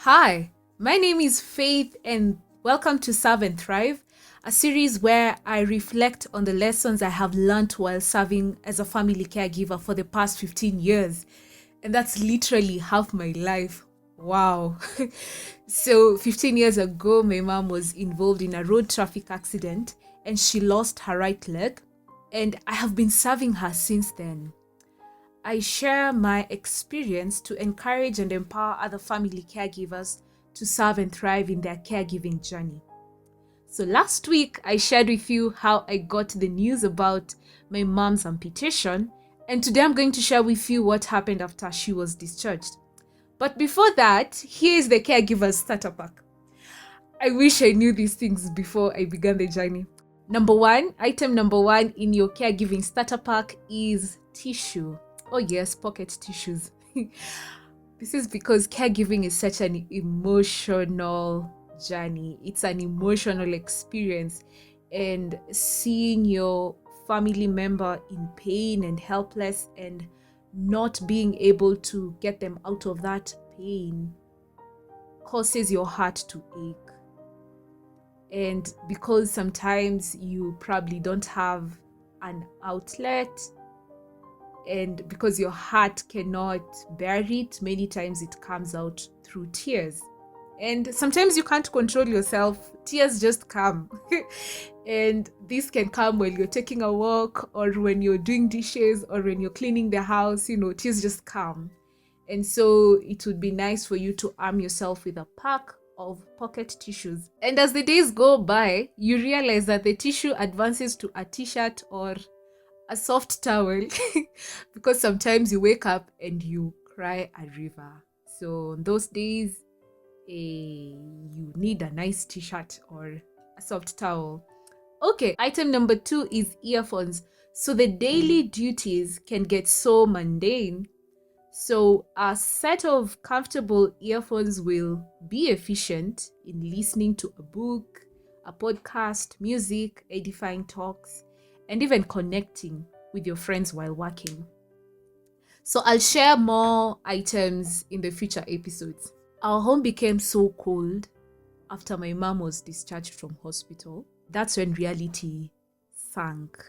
Hi, my name is Faith, and welcome to Serve and Thrive, a series where I reflect on the lessons I have learned while serving as a family caregiver for the past 15 years. And that's literally half my life. Wow. So, 15 years ago, my mom was involved in a road traffic accident and she lost her right leg. And I have been serving her since then. I share my experience to encourage and empower other family caregivers to serve and thrive in their caregiving journey. So last week, I shared with you how I got the news about my mom's amputation, and today I'm going to share with you what happened after she was discharged. But before that, here is the caregiver's starter pack. I wish I knew these things before I began the journey. Item number one in your caregiving starter pack is tissue. Oh yes, pocket tissues. This is because caregiving is such an emotional journey. It's an emotional experience, and seeing your family member in pain and helpless and not being able to get them out of that pain causes your heart to ache. And because sometimes you probably don't have an outlet, and because your heart cannot bear it, many times it comes out through tears. And sometimes you can't control yourself, tears just come. And this can come when you're taking a walk, or when you're doing dishes, or when you're cleaning the house, tears just come. And so it would be nice for you to arm yourself with a pack of pocket tissues. And as the days go by, you realize that the tissue advances to a t-shirt or a soft towel because sometimes you wake up and you cry a river. So on those days, you need a nice t-shirt or a soft towel. Okay, item number 2 is earphones. So the daily duties can get so mundane. So a set of comfortable earphones will be efficient in listening to a book, a podcast, music, edifying talks, and even connecting with your friends while working. So I'll share more items in the future episodes. Our home became so cold after my mom was discharged from hospital. That's when reality sank,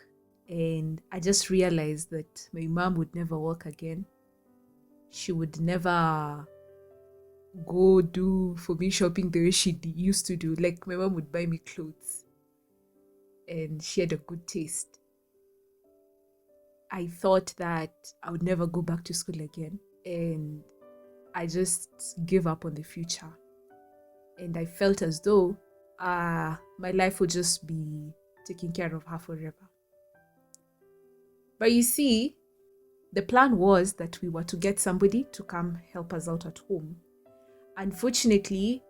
and I just realized that my mom would never walk again. She would never go do for me shopping the way she used to do. Like, my mom would buy me clothes and she had a good taste. I thought that I would never go back to school again, and I just gave up on the future. And I felt as though my life would just be taking care of her forever. But you see, the plan was that we were to get somebody to come help us out at home. Unfortunately,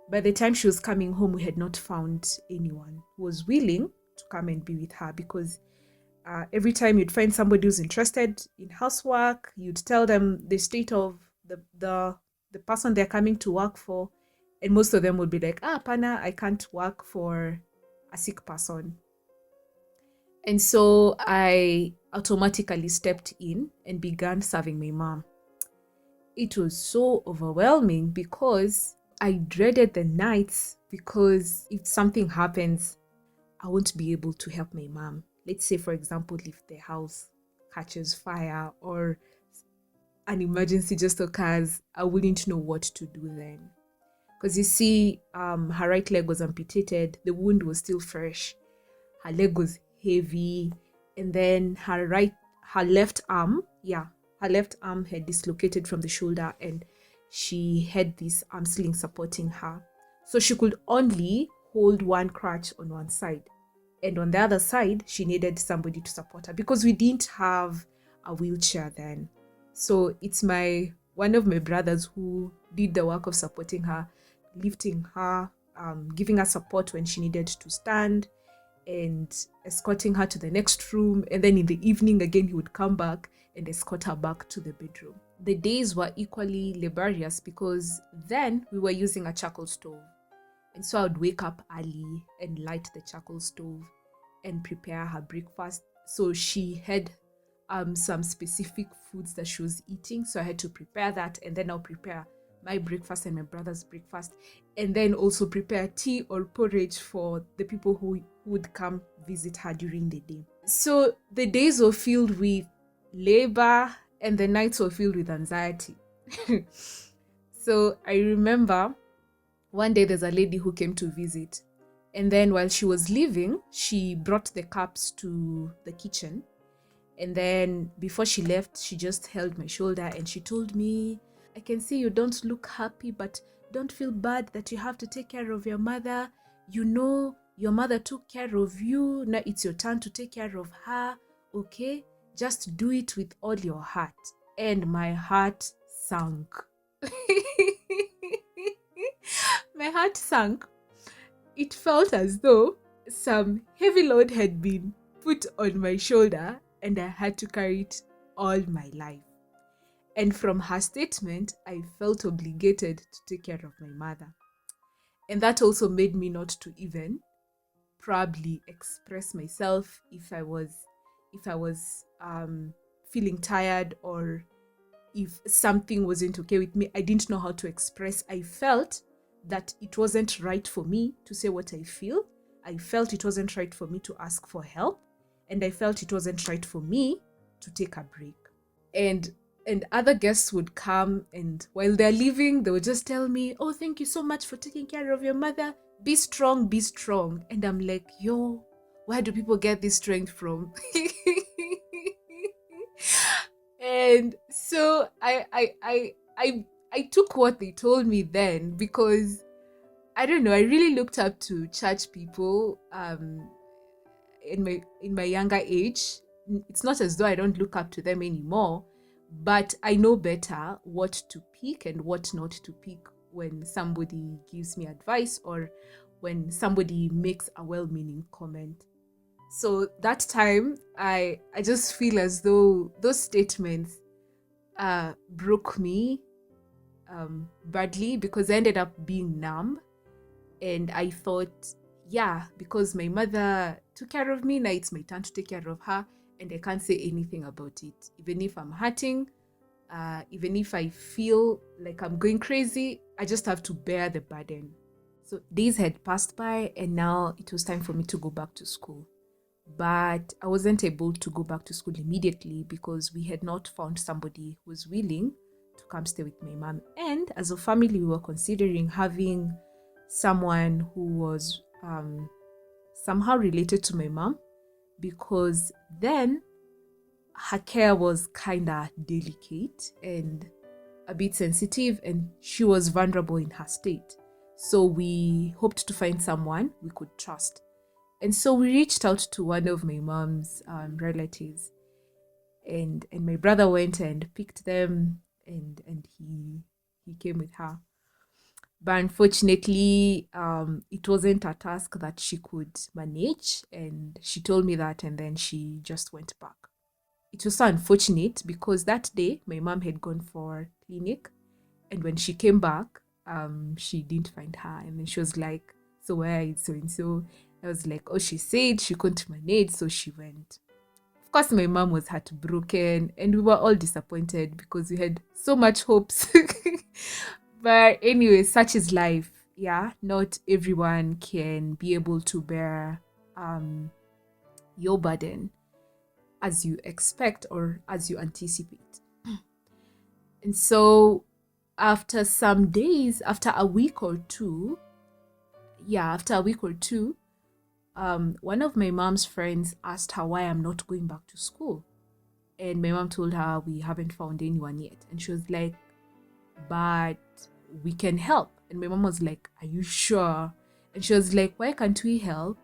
by the time she was coming home, we had not found anyone who was willing to come and be with her, because every time you'd find somebody who's interested in housework, you'd tell them the state of the person they're coming to work for, and most of them would be like, pana, I can't work for a sick person. And so I automatically stepped in and began serving my mom. It was so overwhelming because I dreaded the nights, because if something happens, I won't be able to help my mom. Let's say, for example, if the house catches fire or an emergency just occurs, I wouldn't know what to do then. Because you see, her right leg was amputated, the wound was still fresh, her leg was heavy, and then her left arm had dislocated from the shoulder, and she had this arm sling supporting her. So she could only hold one crutch on one side, and on the other side, she needed somebody to support her, because we didn't have a wheelchair then. So it's one of my brothers who did the work of supporting her, lifting her, giving her support when she needed to stand, and escorting her to the next room. And then in the evening again, he would come back and escort her back to the bedroom. The days were equally laborious because then we were using a charcoal stove. And so I would wake up early and light the charcoal stove and prepare her breakfast. So she had some specific foods that she was eating, so I had to prepare that, and then I'll prepare my breakfast and my brother's breakfast, and then also prepare tea or porridge for the people who would come visit her during the day. So the days were filled with labor and the nights were filled with anxiety. So I remember one day there's a lady who came to visit, and then while she was leaving, she brought the cups to the kitchen. And then before she left, she just held my shoulder and she told me, I can see you don't look happy, but don't feel bad that you have to take care of your mother. You know, your mother took care of you. Now it's your turn to take care of her. Okay? Just do it with all your heart. And my heart sank. My heart sank. It felt as though some heavy load had been put on my shoulder and I had to carry it all my life. And from her statement, I felt obligated to take care of my mother. And that also made me not to even probably express myself if I was feeling tired, or if something wasn't okay with me. I didn't know how to express. I felt that it wasn't right for me to say what I feel. I felt it wasn't right for me to ask for help. And I felt it wasn't right for me to take a break. And other guests would come, and while they're leaving, they would just tell me, oh, thank you so much for taking care of your mother. Be strong, be strong. And I'm like, yo, where do people get this strength from? And so I took what they told me then, because I don't know, I really looked up to church people in my younger age. It's not as though I don't look up to them anymore, but I know better what to pick and what not to pick when somebody gives me advice or when somebody makes a well-meaning comment. So that time, I just feel as though those statements broke me badly, because I ended up being numb. And I thought, yeah, because my mother took care of me, now it's my turn to take care of her, and I can't say anything about it. Even if I'm hurting, even if I feel like I'm going crazy, I just have to bear the burden. So days had passed by, and now it was time for me to go back to school. But I wasn't able to go back to school immediately because we had not found somebody who was willing to come stay with my mom. And as a family, we were considering having someone who was somehow related to my mom, because then her care was kind of delicate and a bit sensitive, and she was vulnerable in her state. So we hoped to find someone we could trust. And so we reached out to one of my mom's relatives, and my brother went and picked them, and he came with her. But unfortunately, it wasn't a task that she could manage, and she told me that, and then she just went back. It was so unfortunate because that day my mom had gone for clinic, and when she came back, she didn't find her, and then she was like, so where is so and so? I was like, oh, she said she couldn't manage, so she went. Of course, my mom was heartbroken, and we were all disappointed because we had so much hopes. But anyway, such is life. Yeah, not everyone can be able to bear your burden as you expect or as you anticipate. And so after some days, after a week or two, one of my mom's friends asked her why I'm not going back to school. And my mom told her, we haven't found anyone yet. And she was like, but we can help. And my mom was like, are you sure? And she was like, why can't we help?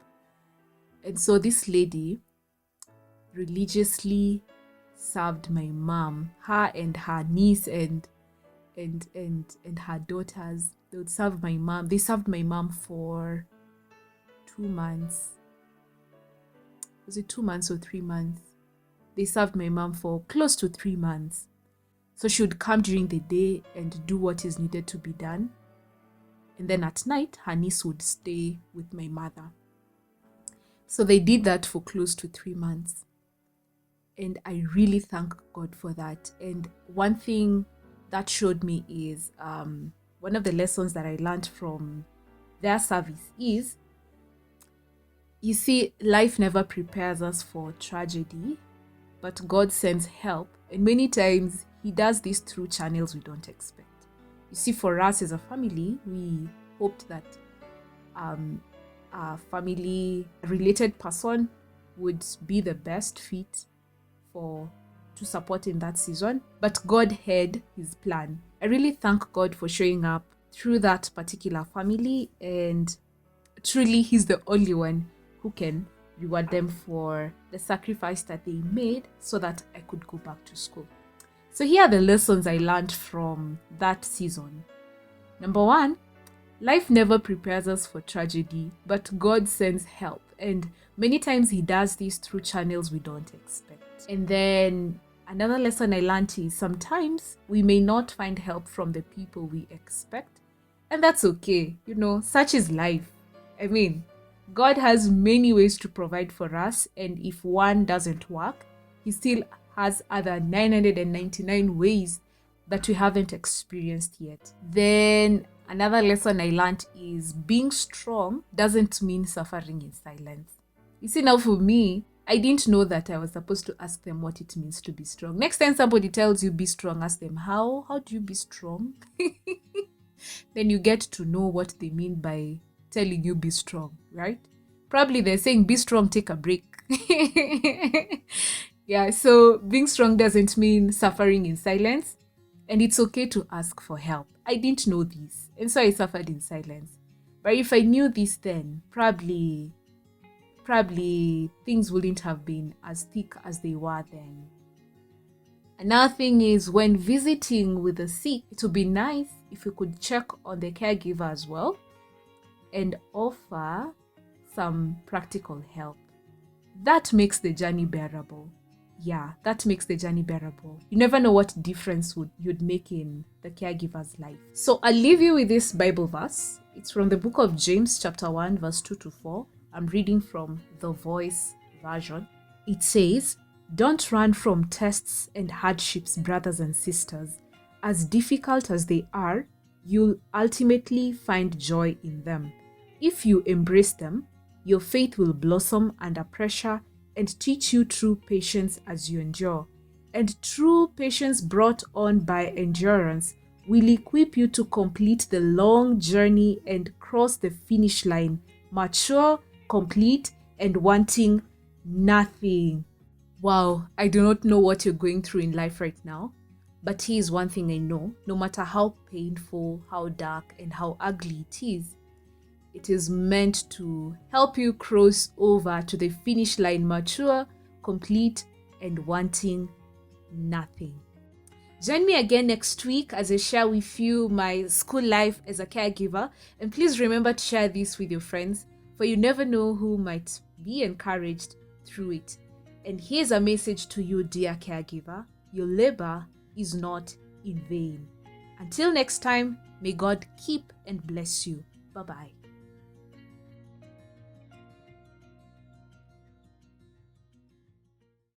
And so this lady religiously served my mom, her and her niece and her daughters. They would serve my mom. They served my mom for 2 months. Was it 2 months or 3 months? They served my mom for close to 3 months. So she would come during the day and do what is needed to be done. And then at night, her niece would stay with my mother. So they did that for close to 3 months. And I really thank God for that. And one thing that showed me is one of the lessons that I learned from their service is, you see, life never prepares us for tragedy, but God sends help. And many times he does this through channels we don't expect. You see, for us as a family, we hoped that a family related person would be the best fit to support in that season, but God had his plan. I really thank God for showing up through that particular family, and truly he's the only one who can reward them for the sacrifice that they made so that I could go back to school. So here are the lessons I learned from that season. Number one, life never prepares us for tragedy, but God sends help. And many times he does this through channels we don't expect. And then another lesson I learned is sometimes we may not find help from the people we expect. And that's okay. Such is life. I mean, God has many ways to provide for us. And if one doesn't work, he still has other 999 ways that we haven't experienced yet. Then another lesson I learned is being strong doesn't mean suffering in silence. You see, now for me, I didn't know that I was supposed to ask them what it means to be strong. Next time somebody tells you be strong, ask them, how do you be strong? Then you get to know what they mean by telling you be strong, right? Probably they're saying be strong, take a break. Yeah, so being strong doesn't mean suffering in silence. And it's okay to ask for help. I didn't know this, and so I suffered in silence. But if I knew this then, probably things wouldn't have been as thick as they were then. Another thing is, when visiting with the sick, it would be nice if you could check on the caregiver as well and offer some practical help. That makes the journey bearable. Yeah, that makes the journey bearable. You never know what difference you'd make in the caregiver's life. So I'll leave you with this Bible verse. It's from the book of James chapter 1 verse 2-4. I'm reading from the Voice version. It says, "Don't run from tests and hardships, brothers and sisters. As difficult as they are, you'll ultimately find joy in them. If you embrace them, your faith will blossom under pressure and teach you true patience as you endure. And true patience brought on by endurance will equip you to complete the long journey and cross the finish line, mature, complete, and wanting nothing." Wow, I do not know what you're going through in life right now, but here's one thing I know: no matter how painful, how dark, and how ugly it is meant to help you cross over to the finish line, mature, complete, and wanting nothing. Join me again next week as I share with you my school life as a caregiver. And please remember to share this with your friends, for you never know who might be encouraged through it. And here's a message to you, dear caregiver: your labor is not in vain. Until next time, may God keep and bless you. Bye-bye.